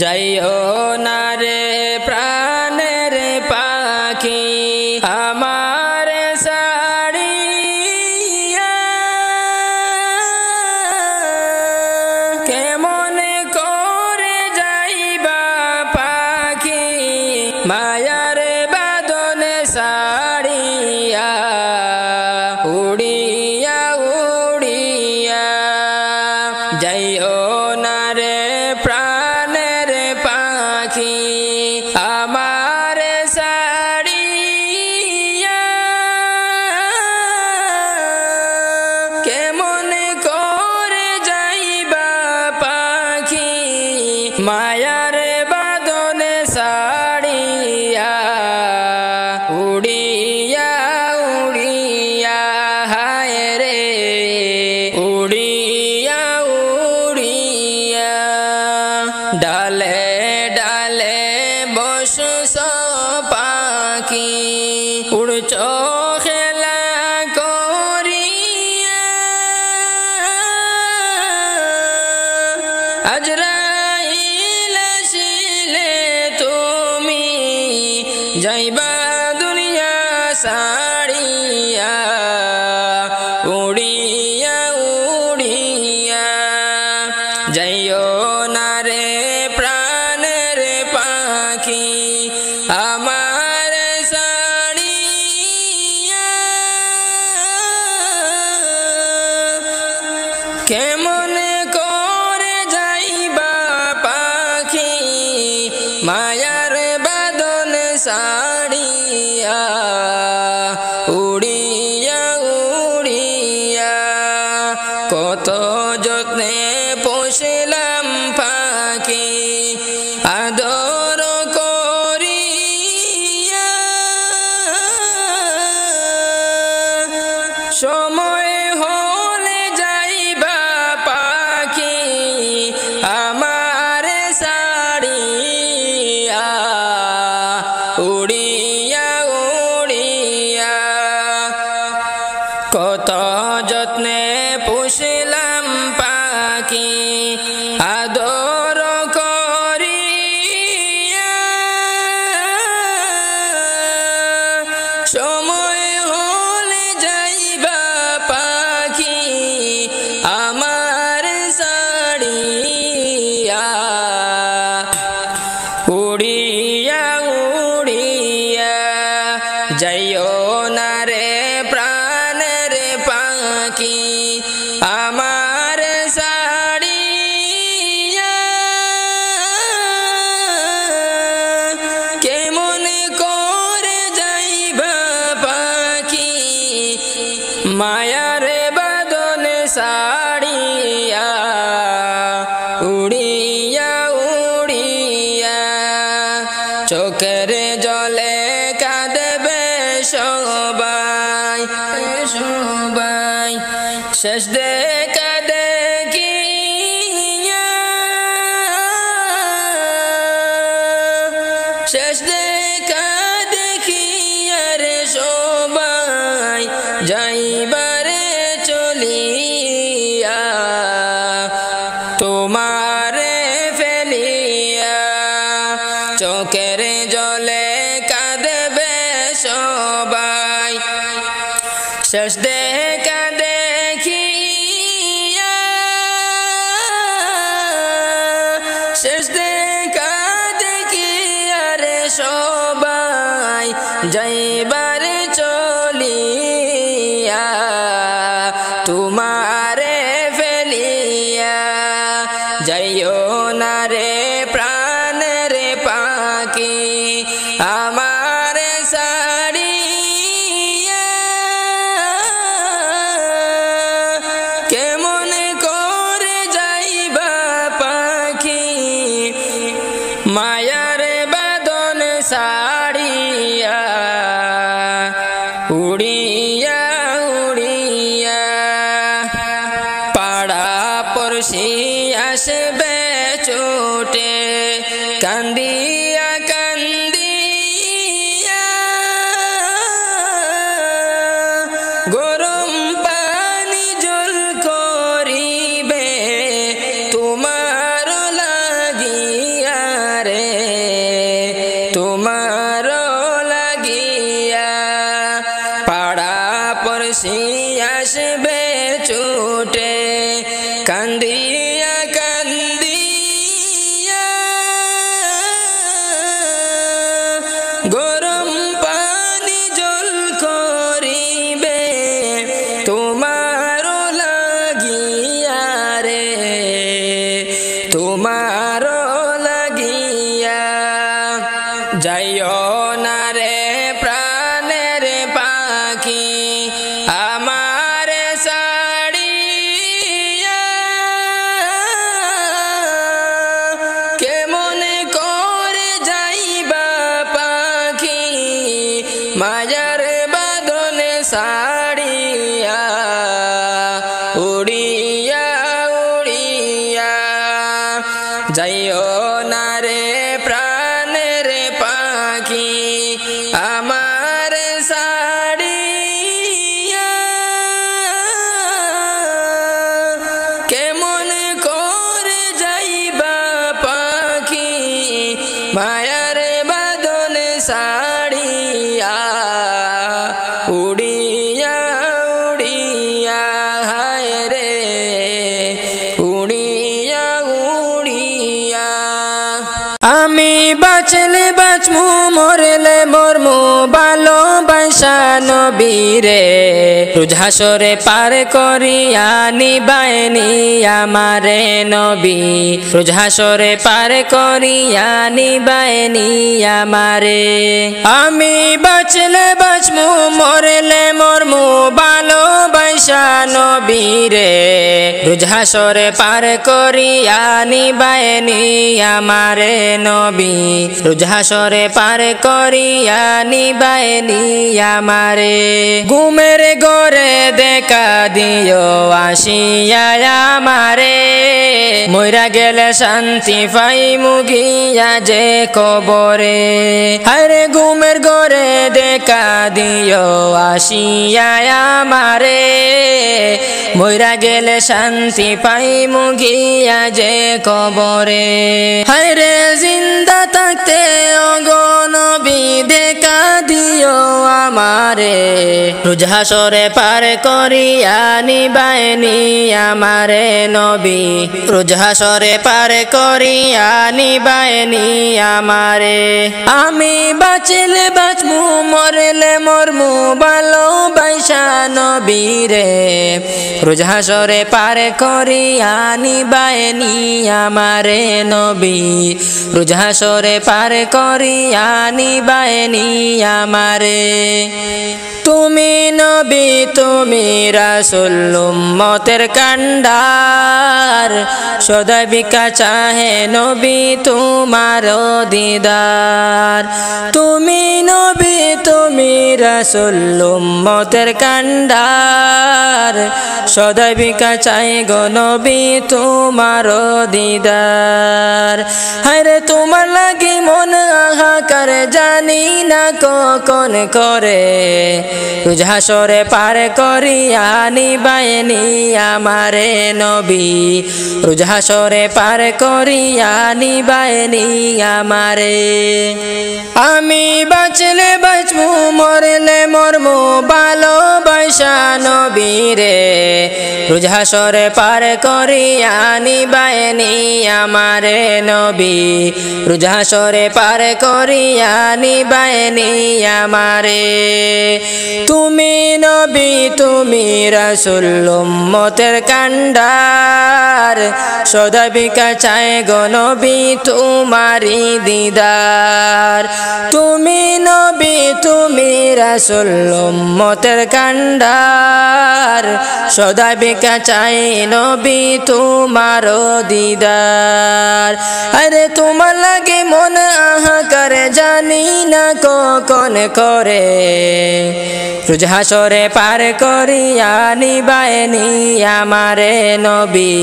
যাইও না রে প্রাণের পাখি আমার ছাড়িয়া, কেমন করে যাইবা পাখি মায়ার বাঁধনে ছাড়িয়া, উড়িয়া উড়িয়া যাইও না রে প্রাণের পাখি আমার ছাড়িয়া, কেমন করে যাইবা পাখি মায়ার বাঁধনে ছাড়িয়া, উড়িয়া উড়িয়া হায় রে উড়িয়া উড়িয়া। ডালে ডালে বসছ পাখি উড়ছ খেলা করিয়া, আজরাইল আসিলে তুমি যাইবা দুনিয়া ছাড়িয়া, উড়িয়া উড়িয়া যাইও না রে প্রাণের পাখি আমার ছাড়িয়া, কেমন করে যাইবা পাখি মায়ার বাঁধন ছাড়িয়া, উড়িয়া উড়িয়া। কত যত্নে পোষলাম পাখি আদর করিয়া, সময় হলে যাইবা পাখি আমার ছাড়িয়া, উড়িয়া উড়িয়া। কত যত্নে পুষলাম পাখি আদর করিয়া, সময় হলে যাইবা পাখি আমার ছাড়িয়া, উড়িয়া উড়িয়া যাইও না রে প্রাণের পাখি আমার ছাড়িয়া, কেমন করে যাইবা পাখি মায়ার বাঁধনে ছাড়িয়া, উড়িয়া উড়িয়া। চোখের জলে কাঁদবে সবাই সবাই, শেষ দেখা দেখিয়া, শেষ দেখা দেখিয়া রে সবাই যাইবারে চলিয়া, তোমারে ফেলিয়া। চোখের জলে কাঁদবে সবাই, শেষ দেখা দেখিয়া, শেষ দেখা দেখিয়া রে সবাই যাইবারে চলিয়া, তোমারে ফেলিয়া। যাইও না রে প্রাণের পাখি আমার ছাড়িয়া, কেমন করে যাইবা পাখি মায়ার বাঁধন ছাড়িয়া, উড়িয়া উড়িয়া। পাড়া পড়শি আসবে ছুটে কান্দিয়া কান্দিয়া, গরম পানি জল করিবে তোমার লাগিয়া, পড়শি আসবে ছুটে কান্দিয়া কান্দিয়া গরম পানি জল করিবে তোমারও লাগিয়া রে তোমারও লাগিয়া যাইও না রে প্রাণের পাখি আমার সাড়িয়া কেমন করে যাইবা পাখি মায়ার বাঁধনে সাড়িয়া উড়িয়া উড়িয়া যাইও না রে প্রাণের পাখি আমার সাড়িয়া কেমন করে যাইবা পাখি মায়ার বাঁধনে সাড়িয়া উড়িয়া উড়িয়া হায় রে উড়িয়া উড়িয়া আমি বাঁচলে বাঁচমু মরলে মরমু ভালোবাসা নবীরে রোজ হাসরে পার করিয়া নিবায়নি আমারে নবী রোজ হাসরে পার করিয়া নিবায়নি আমারে আমি বাঁচলে বাঁচমু মরলে মরমু ভালোবাসা নবীরে রোজ হাসরে পার করিয়া নিবায়নি আমারে নবী রোজ হাসরে পার করিয়া নিবায়নি আমারে ঘুমের ঘরে দেখা দিও আসিয়া আমারে মইরা গেলে শান্তি পাই মুগিয়া যে কবরে আরে ঘুমের ঘরে দেখা দিও আসিয়া আমারে মইরা গেলে শান্তি পাই মুগিয়া যে কবরে হায়রে জিন্দা থাকতে ওগো নবী দেখা দিও আমারে রোজ হাসরে পার করিয়া নিবায়নি আমারে নবী রোজ হাসরে পার করিয়া নিবায়নি আমারে আমি বাঁচলে বাঁচমু মরলে মরমু ভালোবাসা নবীরে রোজ হাসরে পার করিয়া নিবায়নি আমারে নবী রোজ হাসরে পার করিয়া নিবায়নি আমারে তুমি নবী তুমি রাসূল উম্মতের কান্ডার সদা বিকা চাহে নবী তোমার দিদার তুমি নবী তুমি রাসূল উম্মতের কান্ডার সদা বিকা চাই গো নবী তোমার দিদার হায়রে তোমার লাগি মন আহাকার জানি না কখন করে রোজ হাসরে পার করিয়া নিবায়নি আমারে নবী রোজ হাসরে পার করিয়া নিবায়নি আমারে আমি বাঁচলে বাঁচমু মরলে মরমু ভালোবাসা নবীরে রোজ হাসরে পার করিয়া নিবায়নি আমারে নবী রোজ হাসরে পার করিয়া নিবায়নি আমারে তুমি নবী তুমি রাসূল উম্মতের কান্ডার সদা বিকা চায় গো নবী তোমারি দিদার তুমি নবী তুমি রাসূল উম্মতের কান্ডার সদা বিকা চায় নবী তোমার দিদার আরে তোমার লাগে মন আহাকার জানি না কখন করে রোজ হাসরে পার করিয়া নিবায়নি আমারে নবী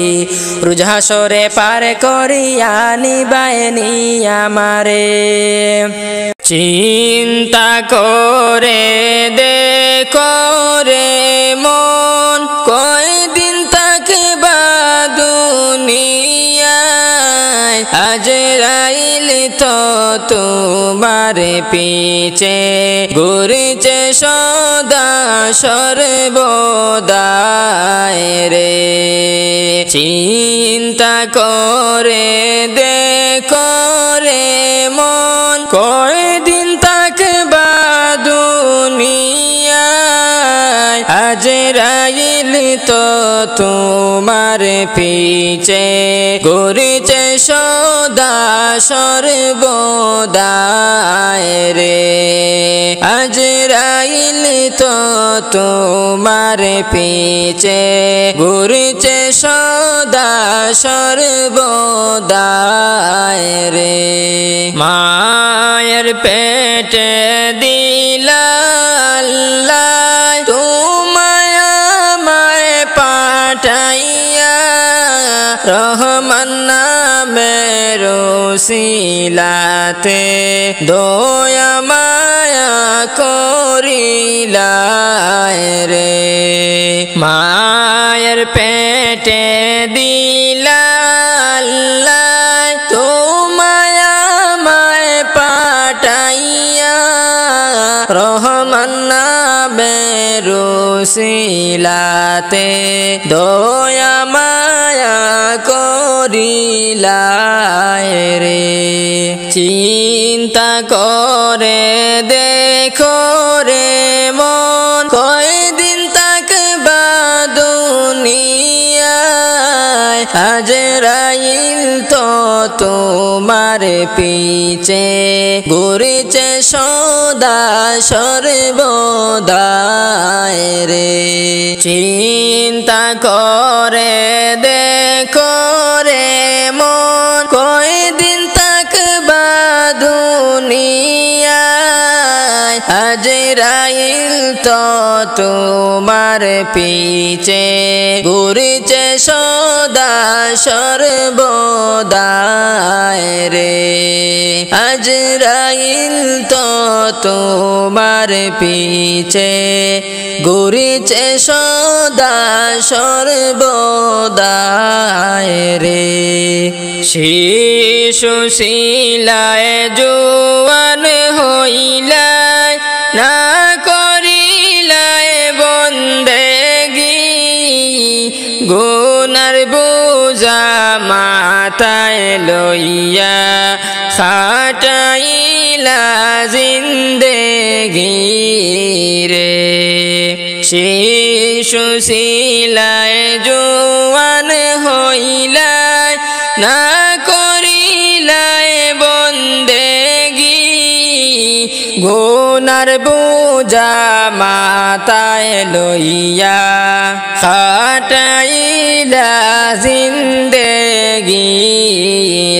রোজ হাসরে পার করিয়া নিবায়নি আমারে চিন্তা করে দেখো রে মন কয়দিন থাকবা দুনিয়ায় আজরাইল তো তোমার পিছে ঘুরছে সদা সর্বদাই রে চিন্তা করে দেখো রে মন কয়দিন থাকবা দুনিয়ায় আজরাইল তো তোমার পিছে ঘুরছে সদা সর্বদাই রে আজরাইল তো তোমার পিছে ঘুরছে সদা সর্বদাই রে মায়ের পেটে দিলা আল্লাহ তোমায় আমায় পাঠাইয়া রহমান নামের উসিলাতে দয়া মায়া করিলা রে মায়ের পেটে দিলা আল্লাহ তোমায় আমায় পাঠাইয়া রহমান নামের উসিলাতে দয়া মায়া করিলা রে চিন্তা করে দেখো রে মন কয়দিন থাকবা দুনিয়ায় আজরাইল তো তোমার পিছে ঘুরছে সদা সর্বদাই রে চিন্তা করে দেখো রে মন কয়দিন থাকবা দুনিয়ায় আজরাইল তো তোমার পিছে ঘুরছে সদা সর্বদাই রে আজরাইল তো তোমার পিছে ঘুরছে সদা সর্বদাই রে শিশু শিলায় জোয়ান হইলায় না করিলায় বন্দেগি গুনার বোঝা মাথায় লইয়া খাটাইলা জিন্দেগি রে শিশু শিলায় জোয়ান হইলায় না করিলায় বন্দেগি গুনার বোঝা মাথায় লইয়া খাটাইলা জিন্দেগি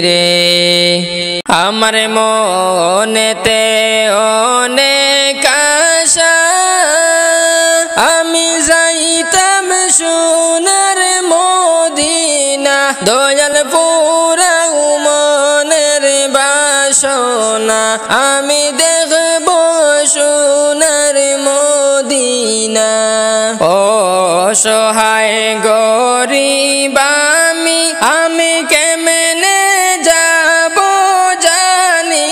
রে আমার মনেতে অনেক আশা আমি যাইতাম সোনার মদিনা দয়াল পুরা মনের বাসনা আমি দেখব সোনার মদিনা অসহায় গরিব আমি কেমনে যাব জানি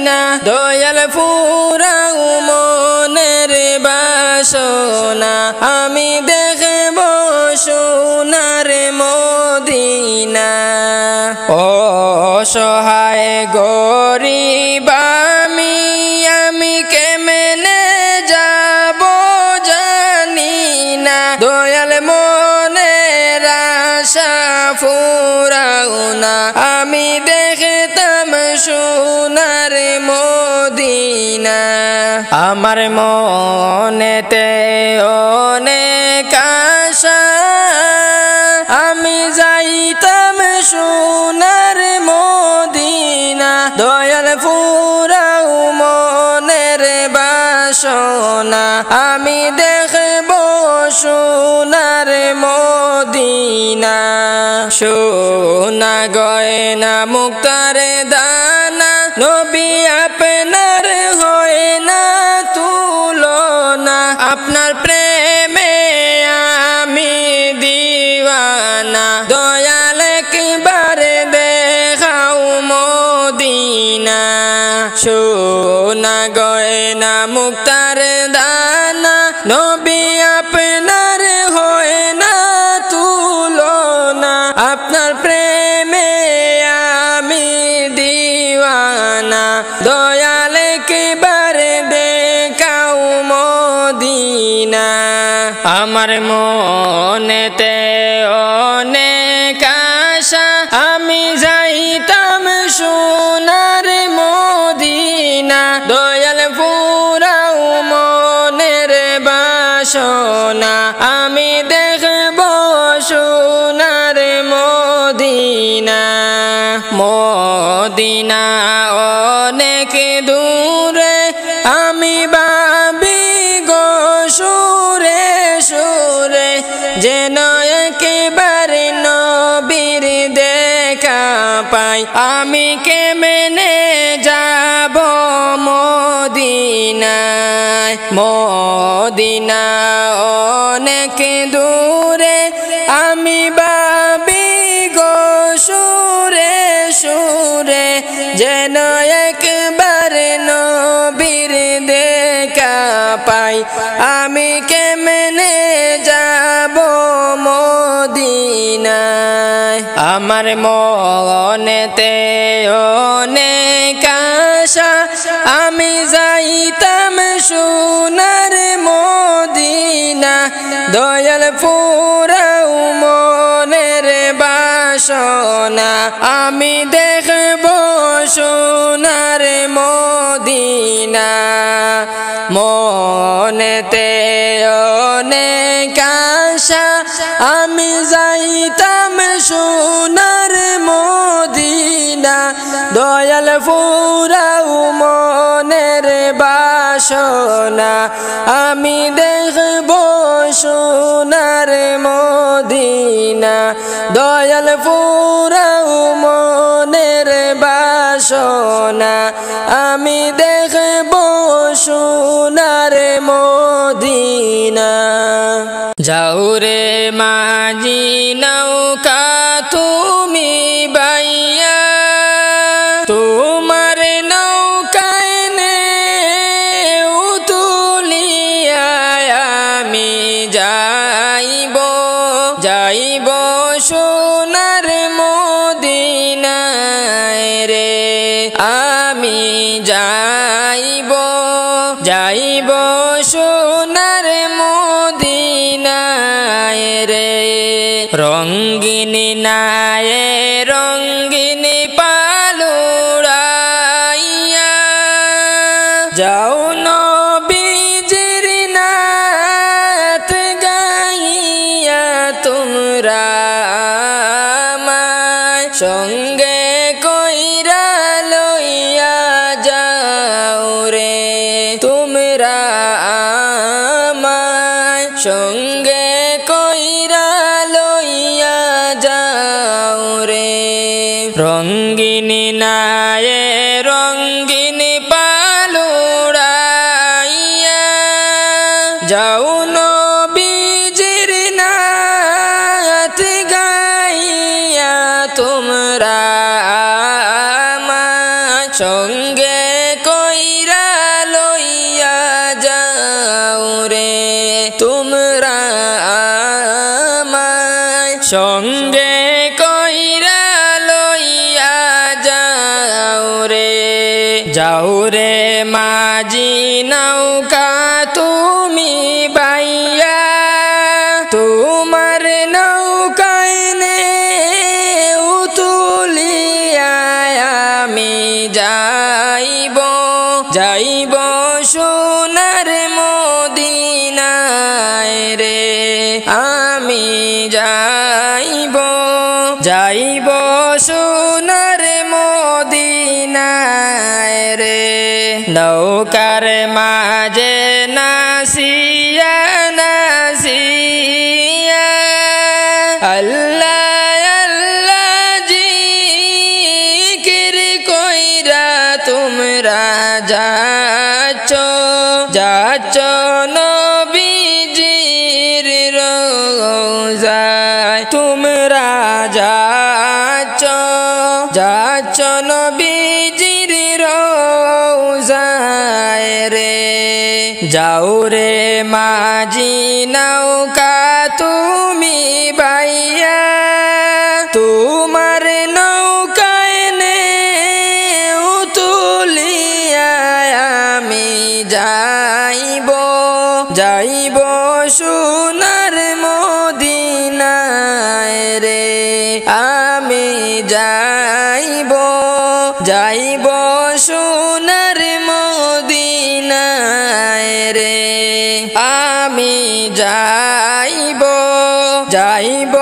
না দয়াল পুরা মনের বাসনা আমি দেখব সোনার মদিনা অসহায় গরিব আমি কেমনে যাব জানি না দয়াল মনের আশা ফুরাও না আমি দেখতাম সোনার মদিনা আমার মনেতে অনেক আশা আমি যাইতাম সোনার মদিনা দয়াল ফুরাও মনের বাসনা আমি দেখব সোনার মদিনা সোনা গয়না মুক্তার দানা নবী আপনার হয় না তুলনা আপনার প্রেমে আমি দিওয়ানা দয়াল একবার দেখাও মদিনা মদিনা সোনা গয়না মুক্তার দানা নবী আপনার হয় না তুলনা আপনার প্রেমে আমি দিওয়ানা দয়াল একবারে দেখাও মদিনা আমার মনেতে অনেক আশা আমি যাইতাম সোনার মদিনা দয়াল পুরাও মনের বাসনা আমি দেখব সোনার মদিনা মদিনা অনেক দূরে আমি ভাবি গো সুরে সুরে যেন একেবারে নবীর দেখা পাই আমি কেমনে যাব মদিনায় মদিনা অনেক দূরে আমি ভাবি গো সুরে সুরে যেন একবার নবীর দেখা পাই আমি কেমনে যাব মদিনায় আমার মনেতে অনেক আশা আমি যাইতাম সোনার মদিনা দয়াল পুরাও মনের বাসনা আমি দেখব সোনার মদিনা মনেতে অনেক আশা আমি যাইতাম সোনার মদিনা দয়াল পুরাও মনের বাসনা আমি দেখব সোনার মদিনা দয়াল পুরাও মনের বাসনা আমি দেখব সোনার মদিনা যাও রে মাঝি নৌকা তুমি বাইয়া তোমার নৌকায় নে তুলিয়া আমি যাইব যাইব সোনার মদিনায় রে আমি যাইব যাইব সোনার মদিনায় রে রঙ্গিন নায়ে রঙ্গিন পালুড়াইয়া যাও নবীজির নাত গাইয়া তোমরা আমায় সঙ্গে কইরা লইয়া যাও রে তোমরা আমায় সঙ্গে কইরা লইয়া যাও রে রঙ্গিন নায়ে রঙ্গিন পালুড়াইয়া যাও নবীজির নাত গাইয়া তোমরা আমায় সঙ্গে কইরা লইয়া যাও রে তোমরা আমায় সঙ্গে কইরা লইয়া যাও রে যাও রে মাঝি নৌকা তুমি বাইয়া তোমার নৌকায় নে তুলিয়া আমি যাইব যাইব সোনার মদিনায় রে আমি যাইব যাইব সোনার মদিনায় রে নৌকার মাঝে নাসিয়া নাসিয়া আল্লাহ আল্লাহ জিকির কইরা তোমরা যাচ্ছ যাচ্ছ নবীজির রোজায় তোমরা যাচ্ছ যাচ্ছ নবীজির যাও রে মাঝি নৌকা তুমি বাইয়া, তোমার নৌকায় নে তুলিয়া আমি যাইব যাইব সোনার মদিনায় রে, আমি যাইব যাইব সোনার মদিনায় রে, আমি যাইব যাইব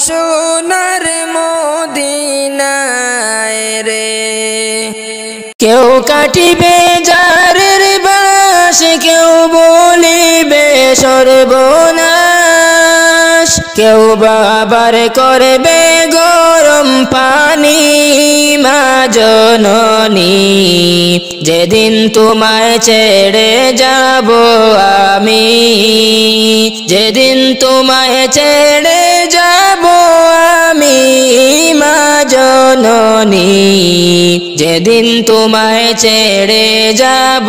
সোনার মদিনায় রে। কেউ কাটিবে জারের বাঁশ, কেউ বলিবে সর্বনাশ, কেউ বাবার করবে গরম পানি মা জননী, যেদিন তোমায় ছেড়ে যাব আমি, যেদিন তোমায় ছেড়ে যাব আমি মা জননী, যেদিন তোমায় ছেড়ে যাব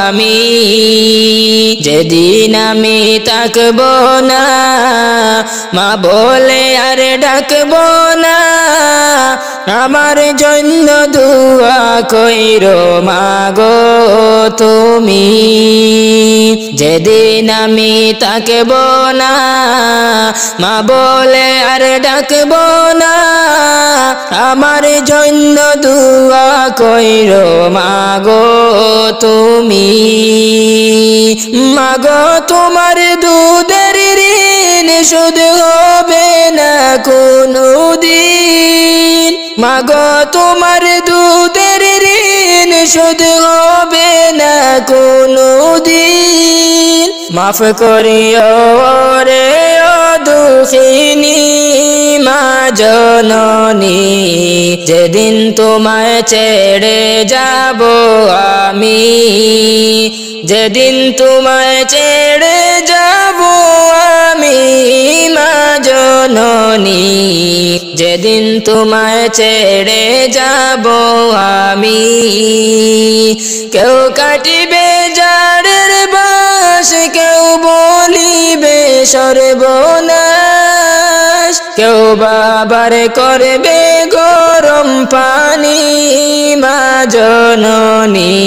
আমি, যেদিন আমি তাকব না মা বলে আর ডাকব না, আমার জন্য দুয়া কইরো মাগো তুমি, যেদিন আমি তাকব না মা বলে আর ডাকব না, আমার জন্য দুয়া কইরো মাগো তুমি। মাগো তোমার দুধের ঋণ শোধ হবে না কোনদিন, মাগো তোমার দুধের ঋণ শোধ হবে না কোনদিন, মাফ করিও রে ও দুঃখিনী মা জননী, যেদিন তোমায় ছেড়ে যাব আমি, যেদিন তোমায় ছেড়ে যাব আমি মা জননী, যেদিন তোমায় ছেড়ে যাব আমি। কেউ কাটিবে জাড়ের বাঁশ, কেউ বলিবে সর্বনাশ, কেউ বাবার করবে গরম পানি মা জননী,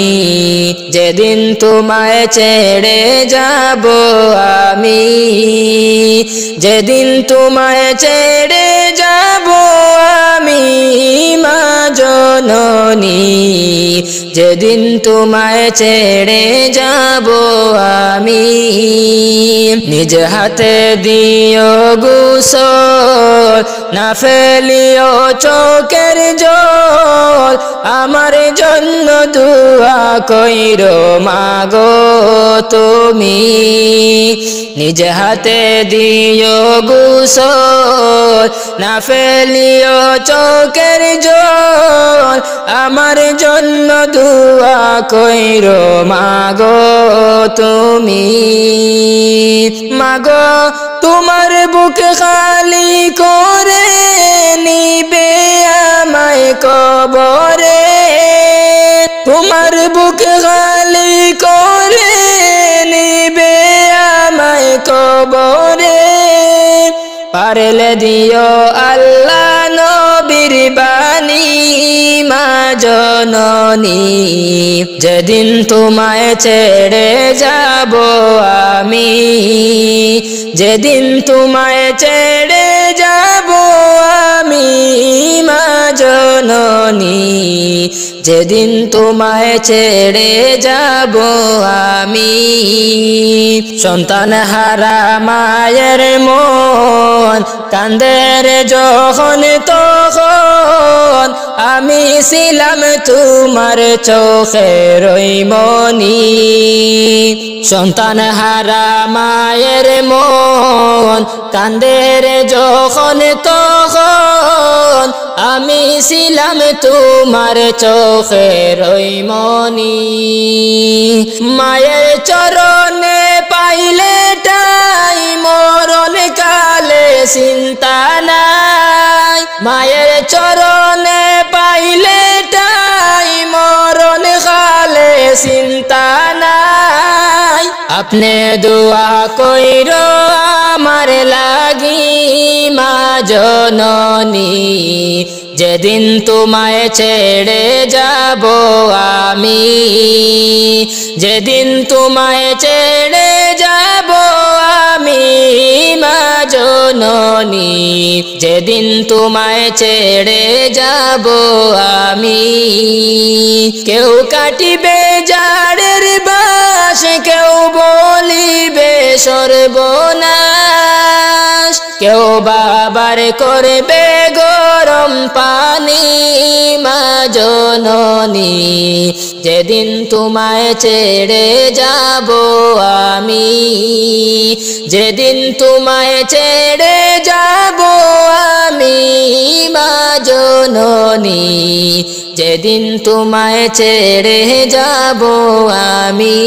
যেদিন তোমায় ছেড়ে যাব আমি, যেদিন তোমায় ছেড়ে যাব আমি মা জননী, যেদিন তোমায় ছেড়ে যাব আমি। নিজ হাতে দিও গোসল, না ফেলিও চোখের জল, আমার জন্য দুয়া কইরো মাগো তুমি, নিজ হাতে দিও গোসল, না ফেলিও চোখের জল, আমার জন্য দুয়া কইরো মাগো তুমি। মাগো তোমার বুক খালি করে নিবে আমায় কবরে, তোমার বুক খালি করে নিবে আমায় কবরে, পারলে দিও আল্লাহ নবীর বাণী মা জননী, যেদিন তোমায় ছেড়ে যাব আমি, যেদিন তোমায় ছেড়ে যাব আমি মা জননী, যেদিন তোমায় ছেড়ে যাব আমি। সন্তান হারা মায়ের মন কান্দে রে যখন তখন, আমি ছিলাম তোমার চোখের মনি, সন্তান হারা মায়ের মন কান্দে রে যখন তখন, আমি ছিলাম তোমার চোখের মনি। মায়ের চরণে পাইলে ঠাই মরণ কালে চিন্তা নাই, মায়ের চরণে পাইলে ঠাই মরণ কালে চিন্তা নাই, আপনি দোয়া কইরো আমার লাগি মা জননী, যেদিন তোমায় ছেড়ে যাব আমি, যেদিন তোমায় ছেড়ে যাব আমি মা জননী, যেদিন তোমায় ছেড়ে যাব আমি। কেউ কাটিবে জাড়ের বাঁশ, কেউ বলিবে সর্বনাশ, কেউ বাবার করবে গরম পানি মা জননী, যেদিন তোমায় ছেড়ে যাব আমি, যেদিন তোমায় ছেড়ে যাব আমি মা জননী, যেদিন তোমায় ছেড়ে যাব আমি।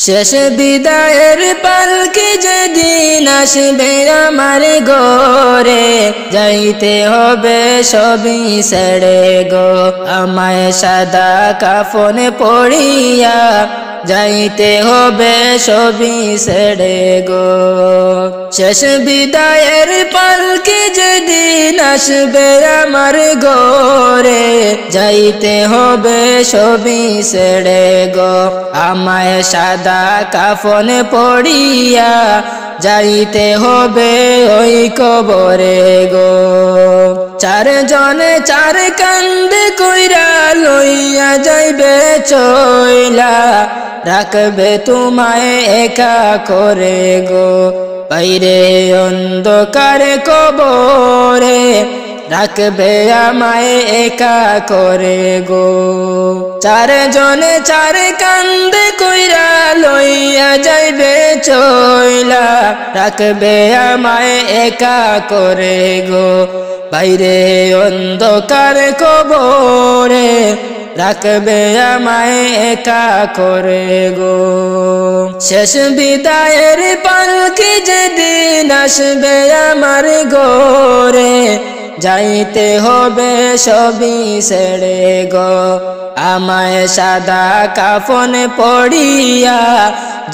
শেষ বিদায়ের পালকি যেদিন আসবে আমার ঘরে, যাইতে হবে সবই ছেড়ে গো, আমায় সাদা কাফন পড়িয়া যাইতে হবে সবই ছেড়ে গো। শেষ বিদায়ের পালকি যেদিন আসবে আমার ঘরে, যাইতে হবে সবই ছেড়ে গো, আমায় সাদা কাফন পড়িয়া যাইতে হবে ওই কবরে গো। চারজনে চার কান্দে কইরা লইয়া যাইবে চইলা, রাখবে তোমায় একা করে গো, বাইরে অন্ধকার কবরে রাখবে আমায় একা করে গো। চারজনে চার কান্দে কইরা লইয়া যাইবে চইলা, রাখবে আমায় একা করে গো, বাইরে অন্ধকার কবরে রাখবে আমায় একা করে গো। শেষ বিদায়ের পালকি যেদিন আসবে আমার ঘরে, যাইতে হবে সবই ছেড়ে গো, আমায় সাদা কাফন পড়িয়া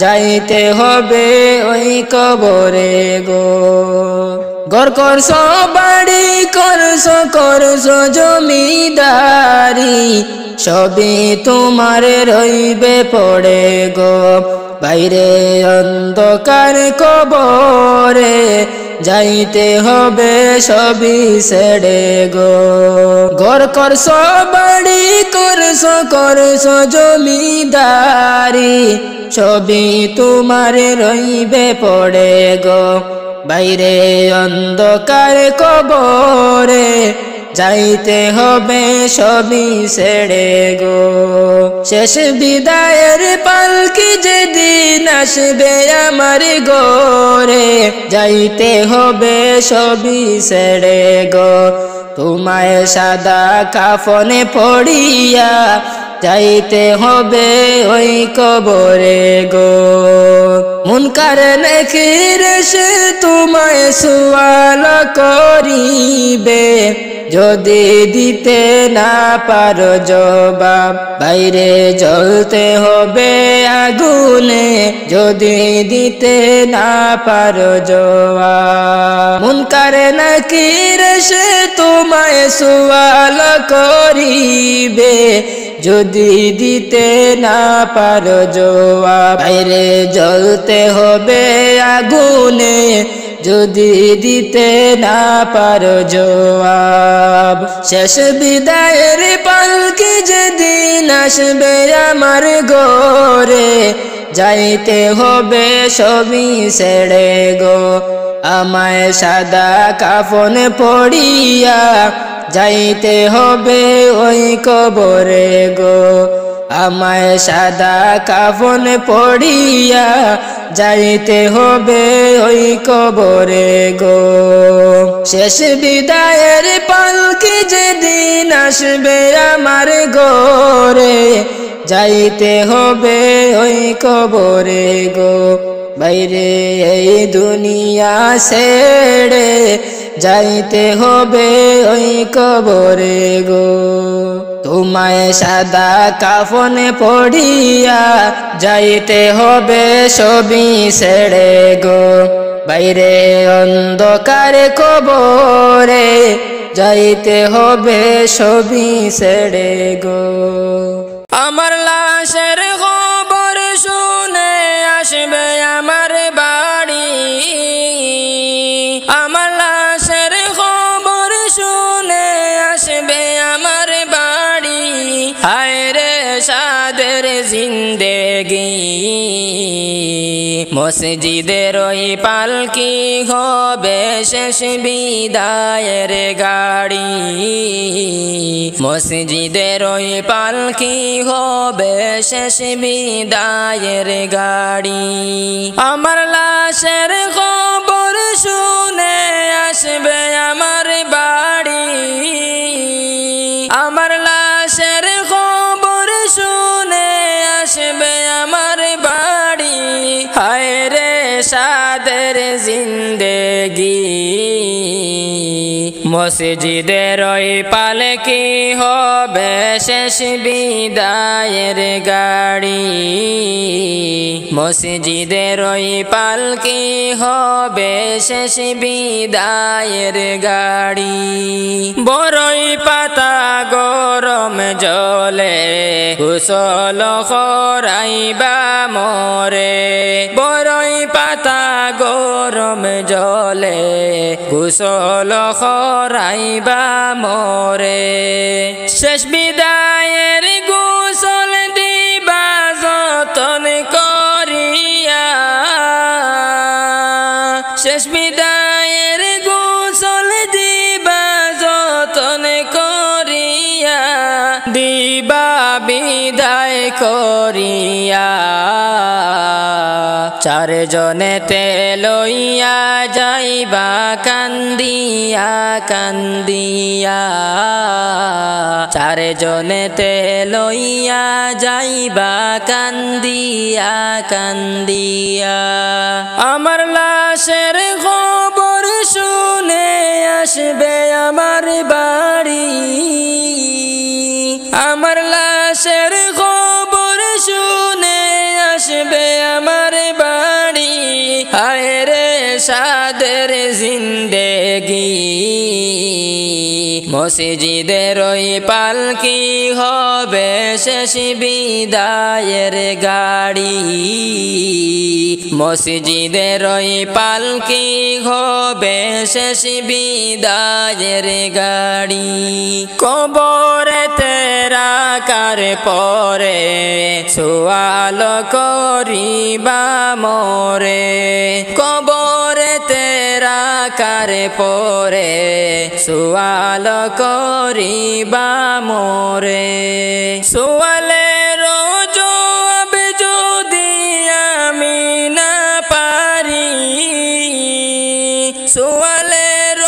যাইতে হবে ওই কবরে গো। ঘর করছ বাড়ি করছ জমিদারি, সবই তোমার রইবে পড়ে গো, বাইরে অন্ধকার কবরে যাইতে হবে সবই ছেড়ে গো। ঘর করছ বাড়ি করছ জমিদারি, সবই তোমার রইবে পড়ে গো, বাইরে অন্ধকার কবরে যাইতে হবে সবই ছেড়ে গো। শেষ বিদায়ের পালকি যেদিন আসবে আমার ঘরে, যাইতে হবে সবই ছেড়ে গো, তোমায় সাদা কাফনে পড়িয়া যাইতে হবে ওই কবরে গো। মুনকার নাকির সে তোমায় সওয়াল করিবে, যদি দিতে না পারো জবাব, বাইরে জ্বলতে হবে আগুনে, যদি দিতে না পারো জবাব। মুনকার নাকির সে তোমায় সওয়াল করিবে, যদি দিতে না পারো জবাব, বাইরে জ্বলতে হবে আগুনে, যদি দিতে না পারো জবাব। শেষ বিদায়ের পালকি যেদিন আসবে আমার ঘরে, যাইতে হবে সবই ছেড়ে গো, আমায় সাদা কাফন পড়িয়া যাইতে হবে ওই কবরে গো, আমায় সাদা কাফন পড়িয়া যাইতে হবে ওই কবরে গো। শেষ বিদায়ের পালকি যেদিন আসবে আমার ঘরে, যাইতে হবে ওই কবরে গো, বাইরে এই দুনিয়া ছেড়ে যাইতে হবে ওই কবরে গো। তোমায় সাদা কাফনে পড়িয়া যাইতে হবে সবই ছেড়ে গো বাইরে অন্ধকারে কবরে যাইতে হবে সবই ছেড়ে গো আমার লাশের খবর শুনে আসবে আমার বাড়ি আমার লাশের খবর শুনে আসবে আমার বাড়ি হায় রে সাদের জিন্দেগি মসজিদের ওই পালকি হবে শেষ বিদায়ের গাড়ি মসজিদের ওই পালকি হবে শেষ বিদায়ের গাড়ি আমার লাশের খবর শুনে আসবে আমার বাড়ি আমার লাশের খবর শুনে আসবে আমার বাড়ি হায় রে সাদের জিন্দেগি মসজিদের ওই পালকি হবে শেষ বিদায়ের গাড়ি মসজিদের ওই পালকি হবে শেষ বিদায়ের গাড়ি বড়ই পাতা গরম জলে গোসল করাইবা মরে বড়ই পাতা গরম জলে গোসল করাইবা মরে শেষ বিদায়ের গোসল দিবা যতন করিয়া শেষ বিদায়ের গোসল দিবা যতন করিয়া দিবা বিদায় করিয়া চারজনেতে লইয়া যাইবা কান্দিয়া কান্দিয়া চারজনেতে লইয়া যাইবা কান্দিয়া কান্দিয়া আমার লাশের খবর শুনে আসবে আমার বাড়ি আমার লাশের খবর শুনে আসবে আমার বাড়ি হায় রে সাদের জিন্দেগি মসজিদের ওই পালকি হবে শেষ বিদায়ের গাড়ি মসজিদের ওই পালকি হবে শেষ বিদায়ের গাড়ি কবরেতে রাখার পরে সুয়াল করিবা মোরে কবরেতে রাখার পরে সুয়াল করিবা মোরে সুয়ালের জবাব যদি আমি না পারি সুয়ালের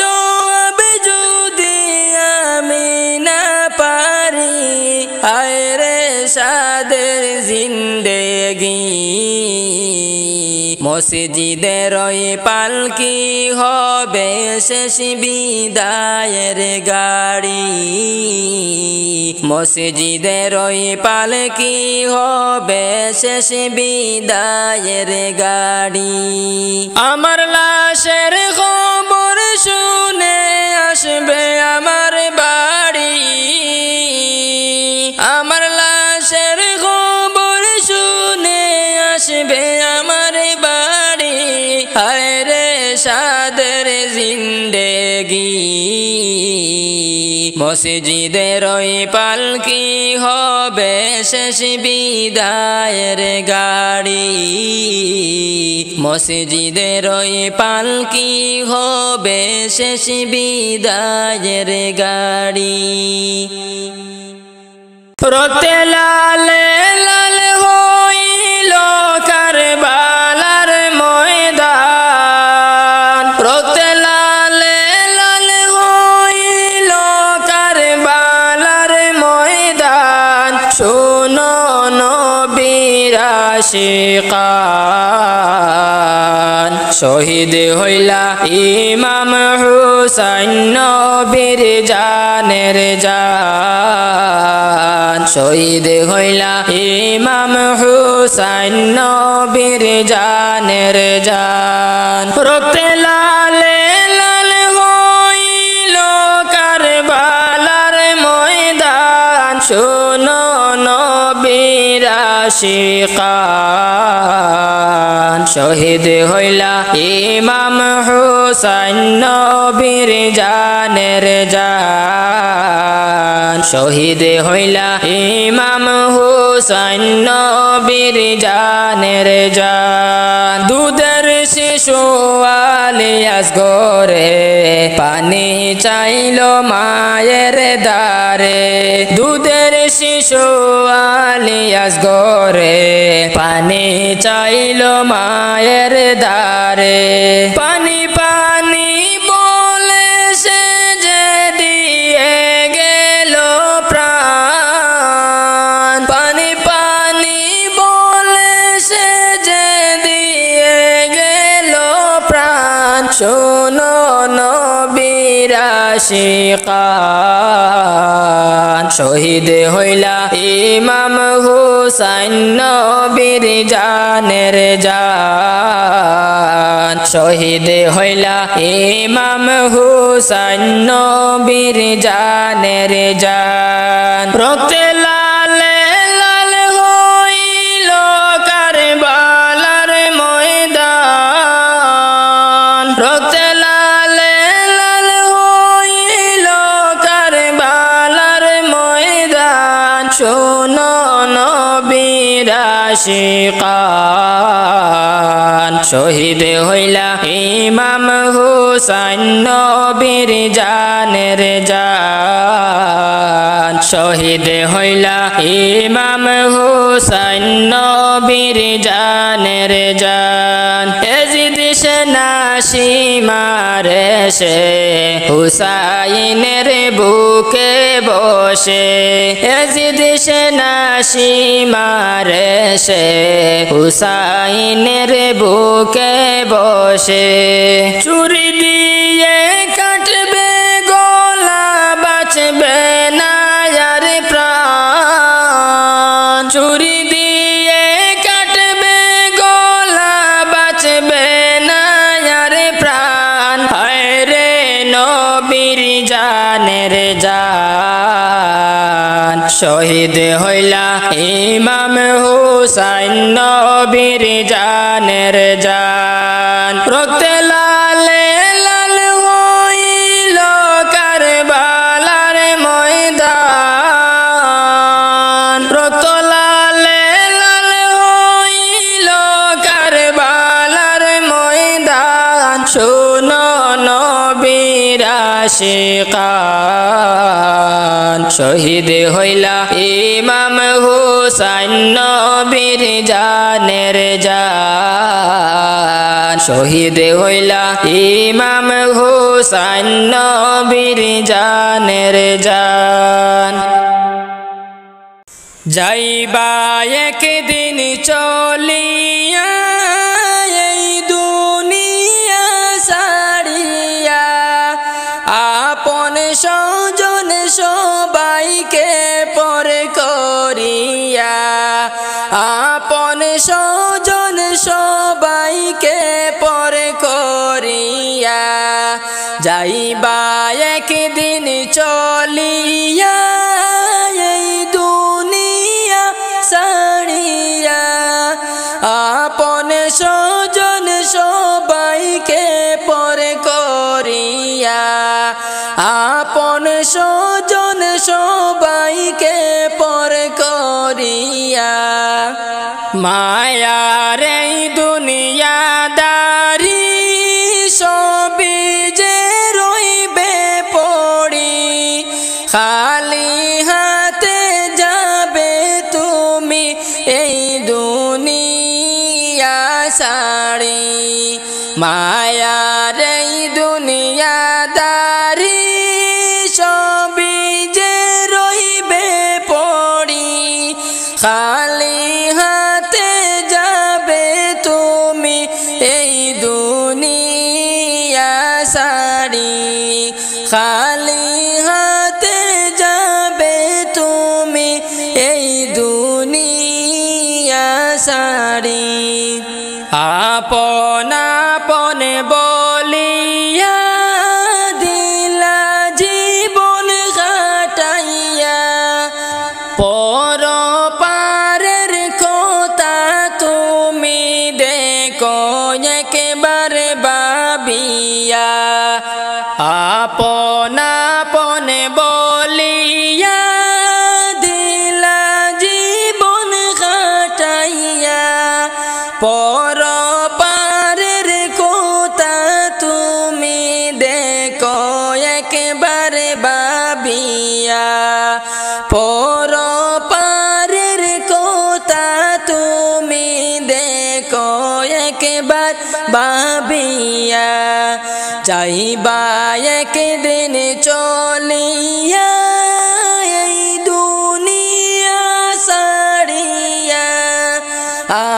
জবাব যদি আমি না পারি হায় রে সাদের জিন্দেগি মসজিদের ওই পালকি হবে শেষ বিদায়ের গাড়ি মসজিদের ওই পালকি হবে শেষ বিদায়ের গাড়ি আমার লাশের খবর শুনে আসবে আমার বাড়ি আমার লাশের খবর শুনে আসবে আমার বাড়ি হায় রে সাদের জিন্দেগি মসজিদের ওই পালকি হবে শেষ বিদায়ের গাড়ি মসজিদের ওই পালকি হবে শেষ বিদায়ের গাড়ি রক্তে লাল লাল হইল কারবালার ময়দান রক্তে লাল লাল হইল কারবালার ময়দান শোনো নবীর আশিকান শহীদ হইলা ইমাম হুসাইন নবীর জানের জান শহীদ হইলা ইমাম হুসাইন নবীর জানের জান রক্তে লালে লাল হইল কারবালার ময়দান শোনো নবীর আশিকান শহীদ হইলা ইমাম হুসাইন নবীর জানের জান শহীদ হইলা ইমাম হুসাইন নবীর জানের জান দুধের শিশু আলিয়াস গোরে পানি চাইলো মায়ের দারে দুধের শিশু আলিয়াস গোরে পানি চাইলো মায়ের দারে পানি পানি বলে সে যে দিয়ে গেল প্রাণ পানি পানি বলে সে যে দিয়ে গেল প্রাণ শোনো নবীর আশিকান শহীদ হইলা ইমাম হুসাইন নবীর জানের জান শহীদ হইলা ইমাম হুসাইন নবীর জানের জান রক্তে লালে লাল হইল কারবালার ময়দান রক্তে লালে লাল হইল কারবালার ময়দান শোনো নবীর আশিকান শহীদ হইলা ইমাম হুসাইন নবীর জানের জান শহীদ হইলা ইমাম হুসাইন নবীর জানের জান এজিদ সেনা সীমারে সে হুসাইনের বুকে বসে এজিদ সেনা সীমারে সে হুসাইনের বুকে বসে চুরি দিয়ে কাটবে গলা বাঁচবে না আর প্রাণ চুরি দিয়ে কাটবে গলা বাঁচবে না আর প্রাণ হায় রে নবীর জানের জান শহীদ হইলা ইমাম হুসাইন নবীর জানের জান রক্তে লালে লাল হইল কারবালার ময়দান রক্ত লালে লাল হইল কারবালার ময়দান শোনো নবীর আশিকান শহীদ হইলা ইমাম হুসাইন নবীর জানের জান শহীদ হইলা ইমাম হুসাইন নবীর জানের জান যাইবা একদিন চলিয়া এই দুনিয়া ছাড়িয়া আপন স্বজন সবাইকে পরে করিয়া আপন স্বজন সবাইকে পরে করিয়া যাইবা একদিন চলিয়া এই দুনিয়া ছাড়িয়া আপন স্বজন সবাইকে পরে করিয়া আপন স্বজন সবাইকে পরে করিয়া মায়ার এই দুনিয়াদারি সবই যে রইবে পড়ি খালি হাতে যাবে তুমি এই দুনিয়া ছাড়ি মায়ার এই দুনিয়াদারি সবই যে রইবে পড়ি খালি হাতে যাবে তুমি এই দুনিয়া সাড়ি আপন আপন বলিয়া দিলা জীবন কাটাইয়া পর পারের কথা তুমি দেখো একবারে ভাবিয়া আপন আপন বলিয়া দিলা জীবন কাটাইয়া পর পারের কথা তুমি দেখো একবারে ভাবিয়া পর পারের কথা তুমি দেখো একবার ভাবিয়া যাইবা একদিন চলিয়া এই দুনিয়া ছাড়িয়া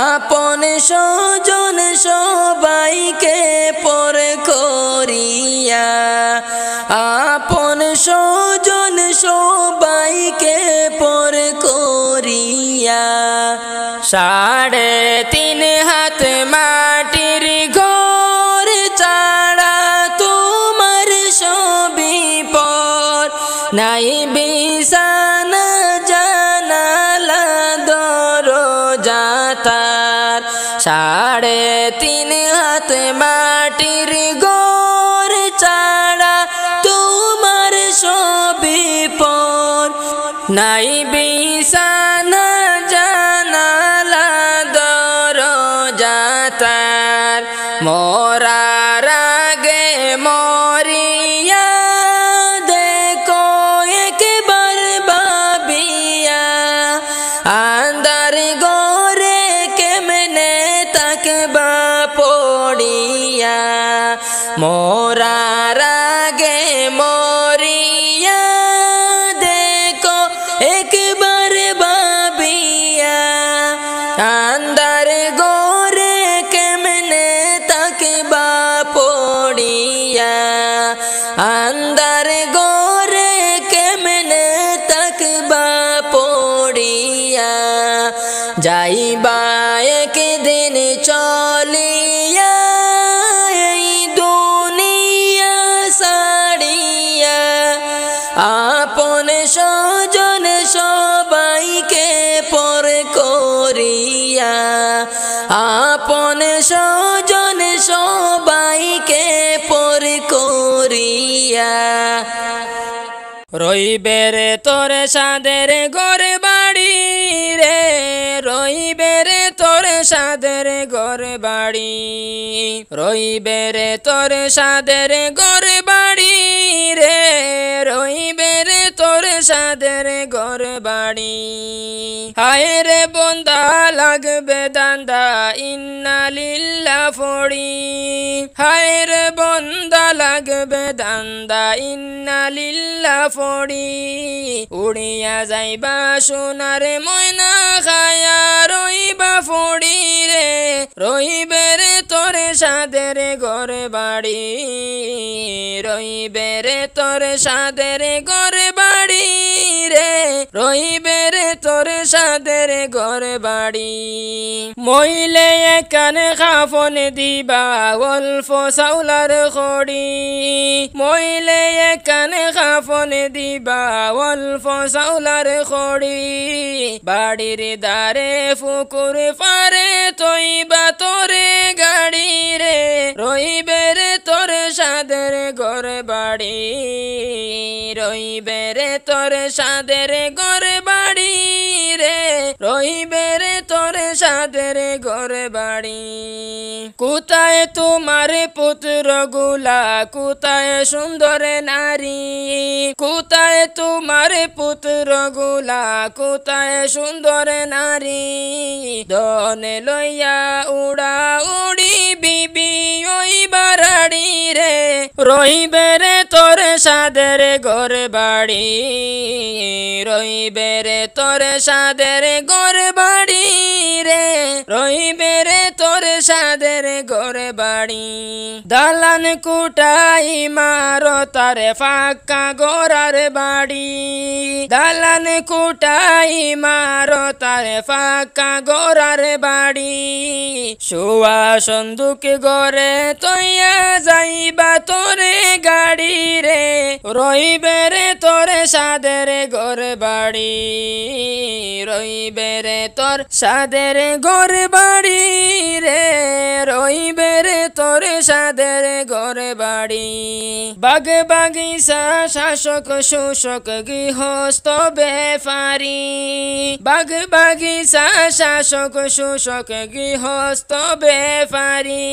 আপন স্বজন সবাইকে পর করিয়া আপন স্বজন সবাইকে পর করিয়া 3.5 হাত মাটির ঘর ছাড়া তোমার সবই পর নাই বিছানা জানালা দরজা তার 3.5 হাত মাটির ঘর ছাড়া তোমার সবই পর নাই বিছানা জানালা দরজা তার মরার আগে মরিয়া দেখো একবার ভাবিয়া আন্ধার ঘরে কেমনে থাকবা পড়িয়া মরার আগে মরিয়া দেখো একবার ভাবিয়া আন্ধার ঘরে কেমনে থাকবা পড়িয়া আন্ধার ঘরে কেমনে থাকবা পড়িয়া যাইবা একদিন চলিয়া এই দুনিয়া ছাড়িয়া আপন স্বজন সবাইকে পর করিয়া আপন স্বজন সবাইকে পর করিয়া রইবে রে তোর সাদের ঘর বাড়ি রে রইবে রে তোর সাদের ঘর বাড়ি রইবে রে তোর সাদের ঘর বাড়ি রে রইবে রে তোর সাদের ঘর বাড়ি হায় রে বন্দা লাগবে দান্দা ইন্না লিল্লাহ ফড়ি হায় রে বন্দা লাগবে দান্দা ইন্না লিল্লাহ ফড়ি উড়িয়া যাইবা সোনার ময়না খায়া রইবা ফড়ি রে রইবে রে তোর সাদের ঘর বাড়ি রইবে রে তোর সাদের ঘর বাড়ি রে রইবে রে তোর সাদের ঘর বাড়ি মইলে একানে খাফন দিবা অল্প চাউলার খড়ি মইলে একানে খাফন দিবা অল্প চাউলার খড়ি বাড়ির দ্বারে ফুকুর পারে তৈবা তোরে গাড়ি রে রইবে রে তোর সাদের ঘর বাড়ি রইবে রে তোর সাদের ঘর বাড়ি রে রইবে রে তোর সাদের ঘর বাড়ি কোথায় তোমার পুত্র গুলা কোথায় সুন্দর নারী কোথায় তোমার পুত্র গুলা কোথায় সুন্দর নারী দনে লইয়া উড়া উড়ি বিবি ওই বাড়ি রে রইবে রে তোর সাদের ঘর বাড়ি রইবে রে তোর সাদের ঘর বাড়ি রে রইবে রে তোর সাদের ঘর বাড়ি দালান কুটাই মারো তারে ফাঁকা গোরার বাড়ি দালান কুটাই মারো তার ফাঁকা গোরার বাড়ি শোয়া সন্দুক গড়ে তৈয়া যাইবা তোরে গাড়ি রে রইবে রে তোর সাদের ঘর বাড়ি রইবে রে তোর সাদের ঘর বাড়ি রে রইবে রে তোর সাদের ঘর বাড়ি বাগ বাগিচা শাসক শোষক গৃহস্থ বেফারি বাগ বাগিচা শাসক শোষক গৃহস্থ বেফারি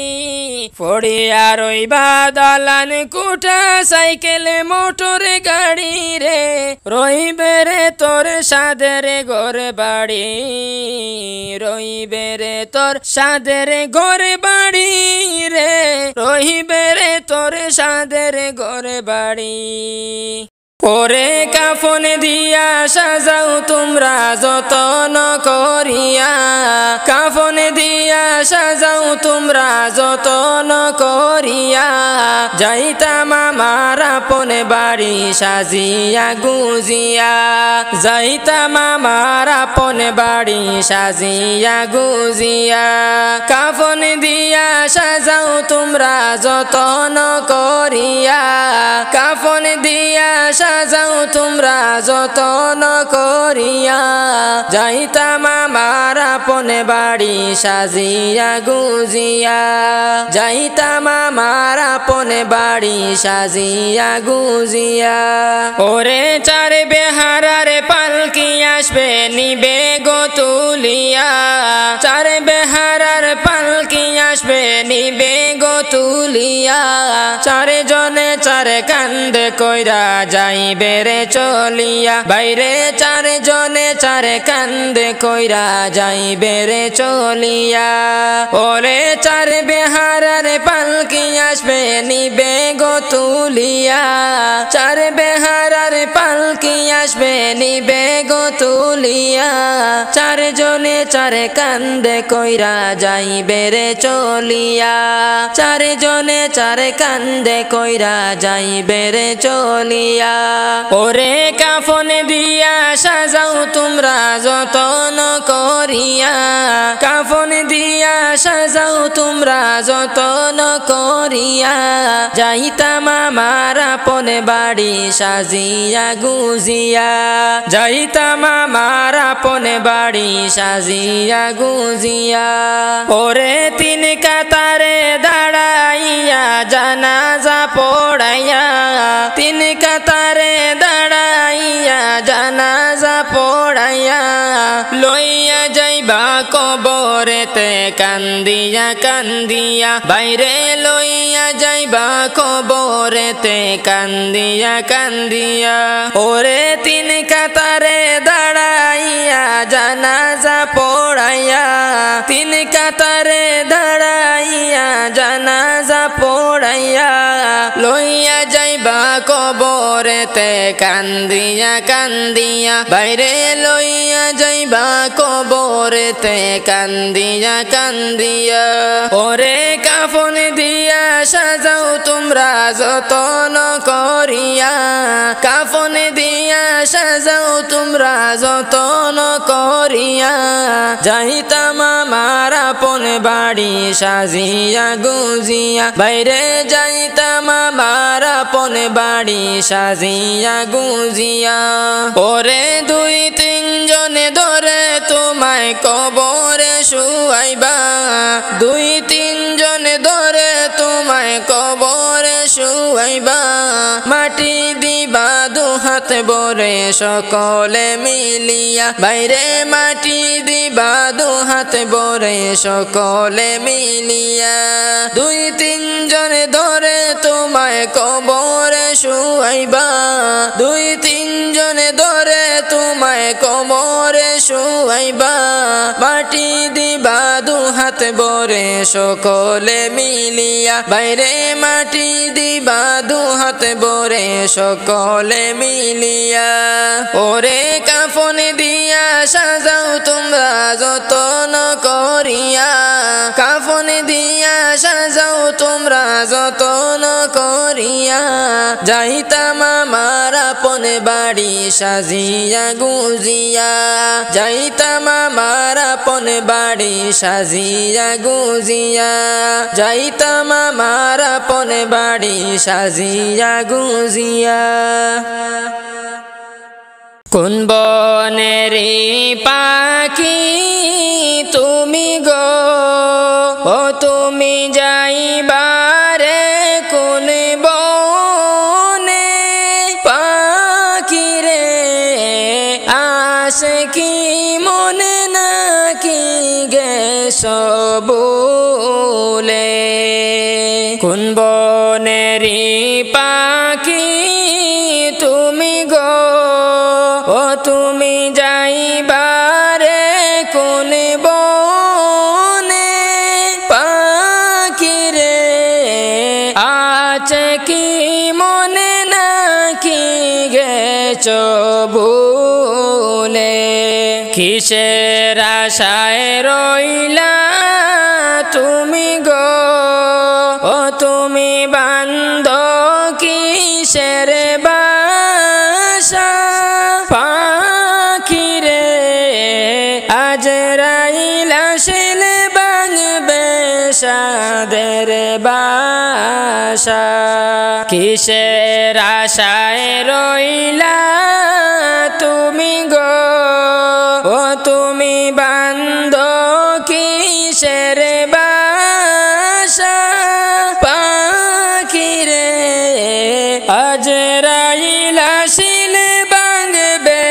ফড়িয়া রইবা দালান কুটা সাইকেল মোটর গাড়ি রে রইবে রে তোর সাদের ঘর বাড়ি রইবে রে তোর সাদের ঘর বাড়ি রে রইবে রে তোর সাদের ঘর বাড়ি ওরে কাফন দিয়া সাজাও তোমরা যতন করিয়া কাফন দিয়া সাজাও তোমরা যতন করিয়া যাইতাম আমার আপন বাড়ি সাজিয়া গুজিয়া যাইতাম আমার আপন বাড়ি সাজিয়া গুজিয়া কাফন দিয়া সাজাও তোমরা যতন করিয়া কাফন দিয়া সাজাও তোমরা যতন করিয়া যাইতাম আমার আপন বাড়ি সাজিয়া গুজিয়া যাইতাম আমার আপন বাড়ি সাজিয়া গুজিয়া ওরে চার বেহারার পালকি আসবে নিবে গো তুলিয়া চার বেহারার পালকি আসবে নিবে গো তুলিয়া চারে জনে চার কান্দ কইরা যাইবে রে চলিয়া বাইরে চার জনে চার কান্দে কইরা যাইবে রে চলিয়া ওরে চার বেহারার পালকি আসবে নিবে গো তুলিয়া চার বেহারার পালকি আসবে নিবে গো তুলিয়া চার জনে চার কান্দে কইরা যাইবে রে চলিয়া চার জনে চার কান্দে কইরা যাইবে রে চলিয়া ওরে কাফন দিয়া সাজাও তোমরা যতন করিয়া কাফন দিয়া সাজাও তোমরা যতন করিয়া যাইতাম আমার আপন বাড়ি সাজিয়া গুজিয়া যাইতাম আমার আপন বাড়ি সাজিয়া গুজিয়া ওরে তিন কাতারে দাঁড়াইয়া জানাজা পড়াইয়া তিন কাতারে দাঁড়াইয়া জানাজা পড়াইয়া লইয়া যাইবা কবরেতে কান্দিয়া কান্দিয়া বাইরে লইয়া যাইবা কবরেতে কান্দিয়া কান্দিয়া ওরে তিন কাতারে দাঁড়াইয়া জানাজা পড়াইয়া তিন কাতারে দাঁড়াইয়া জানাজা পড়াইয়া লইয়া যাইবা কবরেতে কান্দিয়া কান্দিয়া বাইরে লইয়া যাইবা কবরেতে কান্দিয়া কান্দিয়া ওরে কাফন দিয়া সাজাও তোমরা যতন করিয়া কাফন দিয়া সাজাও তোমরা যতন করিয়া যাইতাম আমার আপন বাড়ি সাজিয়া গুজিয়া বাইরে যাইতাম আমার আপন বাড়ি সাজিয়া গুজিয়া ওরে দুই তিন জনে ধরে তোমায় কবরে শুয়াইবা দুই তিন জনে ধরে তোমায় কবরে শুয়াইবা মাটি দিবা দু হাত ভরে সকলে মিলিয়া বাইরে মাটি দিবা দু হাত ভরে সকলে মিলিয়া দুই তিন জনে ধরে তোমায় কবরে শুয়াইবা দুই তিন জনে ধরে তোমায় কবরে শুয়াইবা মাটি দিবা দু হাত ভরে সকলে মিলিয়া বাইরে মাটি দিবা দু হাত ভরে সকলে মিলিয়া ওরে কাফন দিয়া সাজাও তোমরা যতন করিয়া কাফন দিয়া সাজাও তোমরা যতন করিয়া করিয়া যাইতাম আমার আপন বাড়ি সাজিয়া গুজিয়া যাইতাম আমার আপন বাড়ি সাজিয়া গুজিয়া যাইতাম আমার আপন বাড়ি সাজিয়া গুজিয়া কোন বনের পাখি তুমি গো ও তুমি যাইবারে কোন বনে পাখি রে আসে কি মনে নাকি গেছ বলে কোন বনের পাখি তুমি গো ও তুমি যাইবারে কোন বনে পাখি রে আছে কি মনে নাকি গেছ ভুলে কিসের আশায় রইলা তুমি গো ও তুমি বান্দ কিসের বাসা পাখি রে আজরাইল আসলে ভাঙবে সাদের বাসা কিসের আশায় রইলা তুমি গো ও তুমি বান্দ কিসের বাসা পাখি রে আজরাইল আসলে ভাঙবে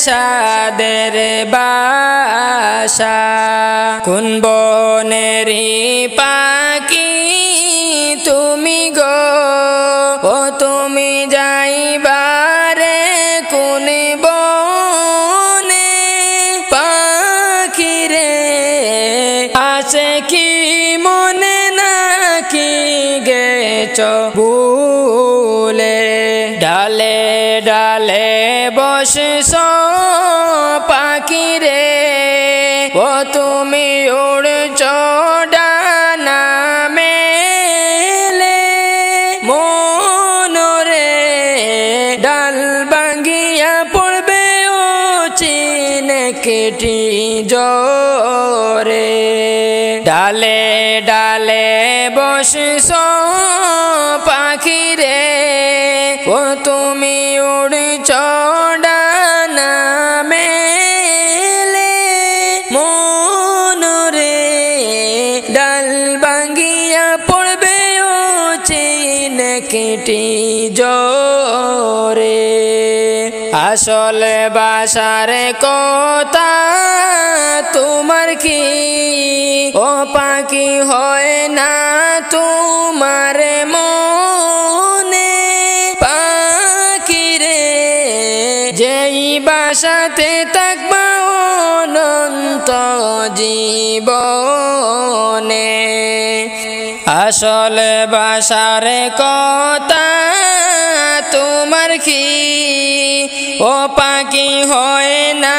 সাদের বাসা কোন বনের পাখি তুমি গো ও তুমি যাইবারে কোন বনে পাখি রে আছে কি মনে নাকি গেছ ভুলে ডালে ডালে বসে পাখি রে ও তুমি উড়ছ ডানা মেলে মনরে ডাল ভাঙ্গিয়া পড়বে ও চিনে কেটি জোরে ডালে ডালে বসে পাখি রে ও তুমি উড়ছ ডানা মেলে মনরে ডাল ভাঙ্গিয়া পড়বে ও চিনে কেটি জোরে আসলে বাসার কথা তোমার কি ও পাখি হয় না তোমার মনে পাখি রে যেই বাসাতে থাকবা অনন্ত জীবনে আসলে বাসার কথা তোমার কি ও পাখি হয় না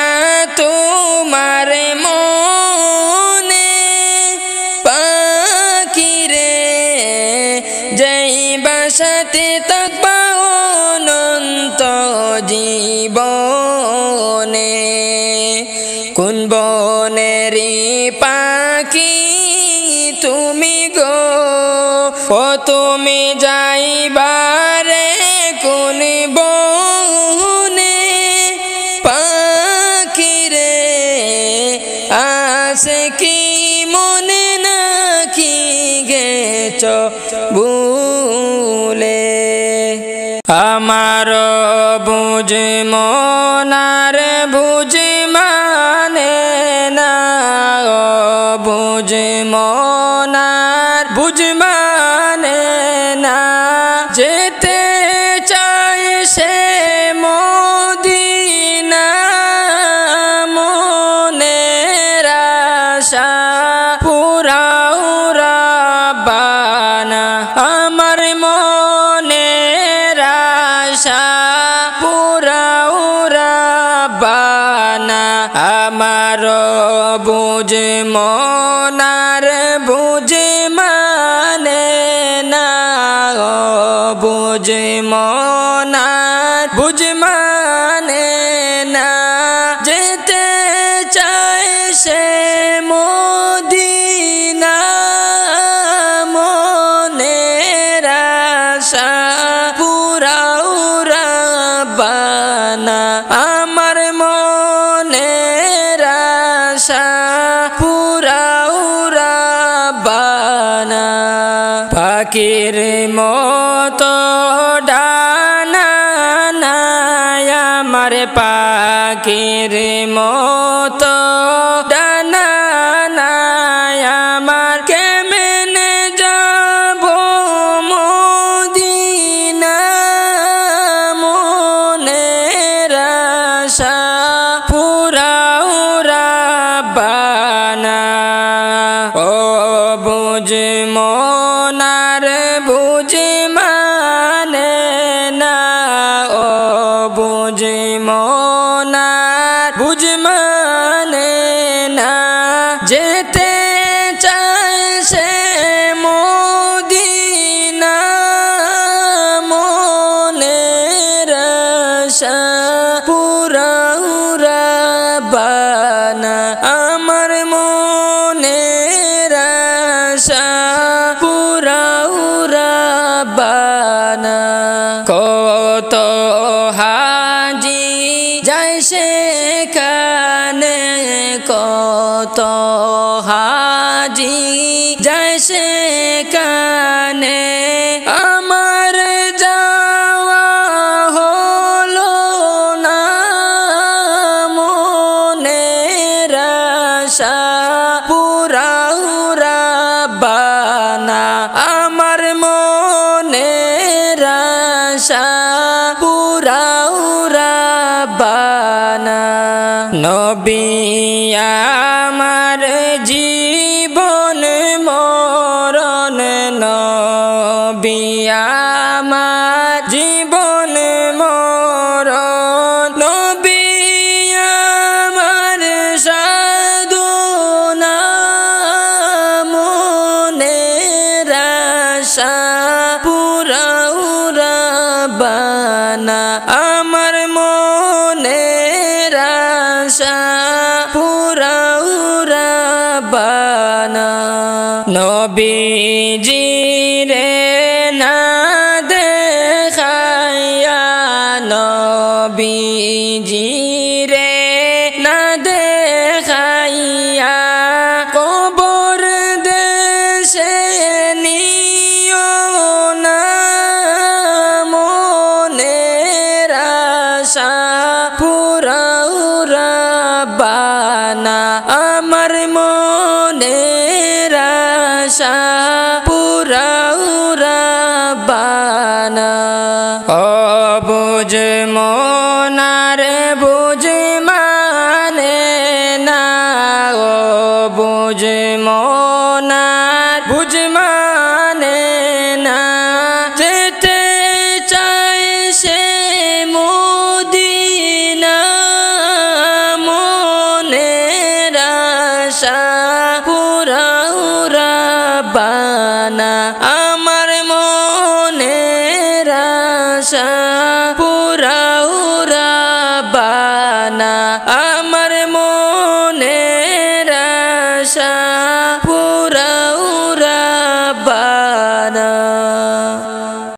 তোমার মনে পাখি রে যেই বাসাতে থাকবা অনন্ত জীবনে কোন বনের পাখি তুমি গো ও তুমি যাইবারে কোন বনে পাখি রে আসে কি মনে নাকি গেছ ভুলে আমার বুঝ মনার বুঝ মানে না বুঝ মনার বুঝ মানে না যেতে চায় সে মদিনা মনের আশা পুরাও রাব্বানা আমার মনের আশা পুরাও রাব্বানা আমার বুঝ মনার বুঝ মানে না মনার বুঝ মানে না যেতে চায় সে মদিনা মনের আশা পুরাও রাব্বানা আমার মনের আশা পুরাও রাব্বানা পাখির মতো ডানা নাই আমার পাখির মতো ডানা নাই আমার কেমনে যাব মদিনা মনের আশা পুরাও রাব্বানা ও বুঝ মনার বুঝ মানে না ও বুঝ মনার বুঝ মানে না যেতে চায় সে মদিনা মনের আশা পুরাও রাব্বানা আমার মনের আশা পুরাও রাব্বানা কত হাজি যায় সেখানে কত হাজি যায় সেখানে আমার যাওয়া হলো না মনের আশা পুরাও রাব্বানা আমার মনের আশা পুরাও রাব্বানা নবী আমার জীবন মরণ নবী আমার জীবন মরণ নবী আমার সাধনা মনের আশা পুরাও রাব্বানা আমার মনের আশা পুরাও রাব্বানা নবীজি রে না দেখাইয়া নবীজি রে না দেখাইয়া কবর দেশে নিও না মনের আশা পুরাও রাব্বানা আমার মনের আশা পুরাও রাব্বানা ও বুঝ মনার বুঝ মানে না ও বুঝ মনার বুঝ মানে না যেতে চায় সে মদিনা মনের আশা পুরাও রাব্বানা আমার মনের আশা পুরা